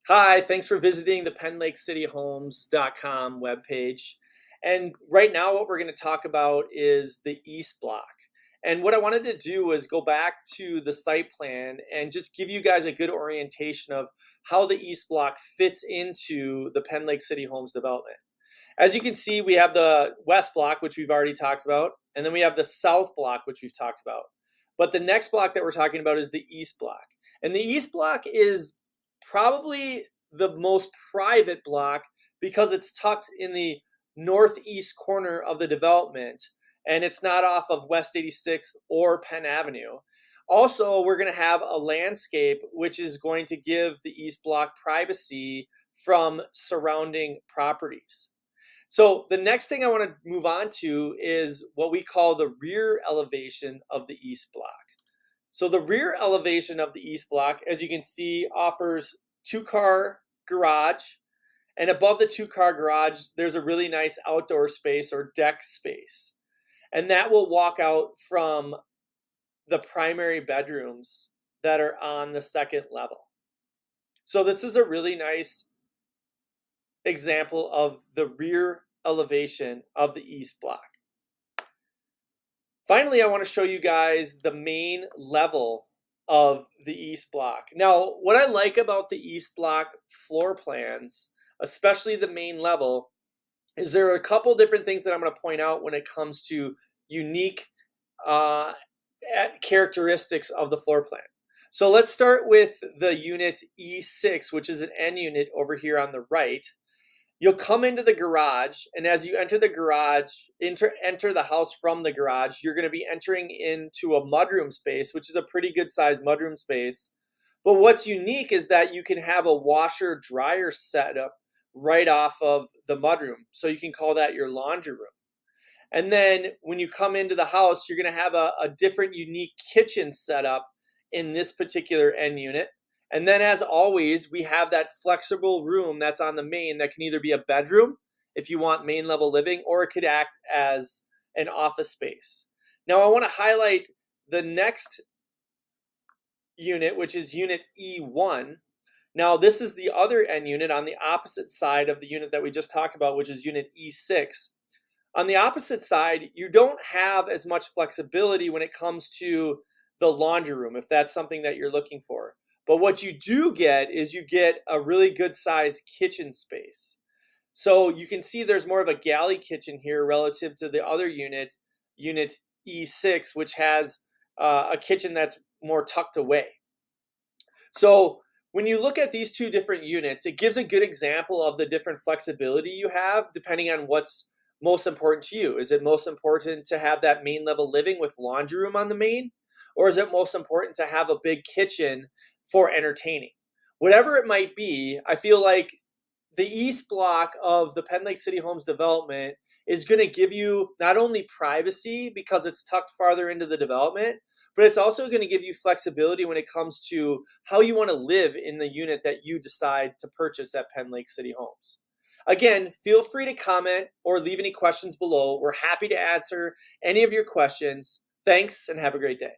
Hi, thanks for visiting the PennLakeCityHomes.com webpage. And right now, what we're going to talk about is the East Block. And what I wanted to do was go back to the site plan and just give you guys a good orientation of how the East Block fits into the Penn Lake City Homes development. As you can see, we have the West Block, which we've already talked about, and then we have the South Block, which we've talked about. But the next block that we're talking about is the East Block. And the East Block is probably the most private block because it's tucked in the northeast corner of the development and it's not off of West 86th or Penn Avenue. Also, we're going to have a landscape which is going to give the East Block privacy from surrounding properties. So the next thing I want to move on to is what we call the rear elevation of the East Block. So the rear elevation of the East Block, as you can see, offers two-car garage, and above the two-car garage, there's a really nice outdoor space or deck space. And that will walk out from the primary bedrooms that are on the second level. So this is a really nice example of the rear elevation of the East Block. Finally, I want to show you guys the main level of the East Block. Now, what I like about the East Block floor plans, especially the main level, is there are a couple different things that I'm going to point out when it comes to unique characteristics of the floor plan. So let's start with the unit E6, which is an N unit over here on the right. You'll come into the garage, and as you enter the garage, enter the house from the garage, you're going to be entering into a mudroom space, which is a pretty good sized mudroom space. But what's unique is that you can have a washer dryer setup right off of the mudroom. So you can call that your laundry room. And then when you come into the house, you're going to have a different unique kitchen setup in this particular N unit. And then as always, we have that flexible room that's on the main that can either be a bedroom if you want main level living, or it could act as an office space. Now I want to highlight the next unit, which is unit E1. Now this is the other N unit on the opposite side of the unit that we just talked about, which is unit E6. On the opposite side, you don't have as much flexibility when it comes to the laundry room, if that's something that you're looking for. But what you do get is you get a really good sized kitchen space. So you can see there's more of a galley kitchen here relative to the other unit, unit E6, which has a kitchen that's more tucked away. So when you look at these two different units, it gives a good example of the different flexibility you have depending on what's most important to you. Is it most important to have that main level living with laundry room on the main? Or is it most important to have a big kitchen for entertaining? Whatever it might be, I feel like the East Block of the Penn Lake City Homes development is going to give you not only privacy because it's tucked farther into the development, but it's also going to give you flexibility when it comes to how you want to live in the unit that you decide to purchase at Penn Lake City Homes. Again, feel free to comment or leave any questions below. We're happy to answer any of your questions. Thanks and have a great day.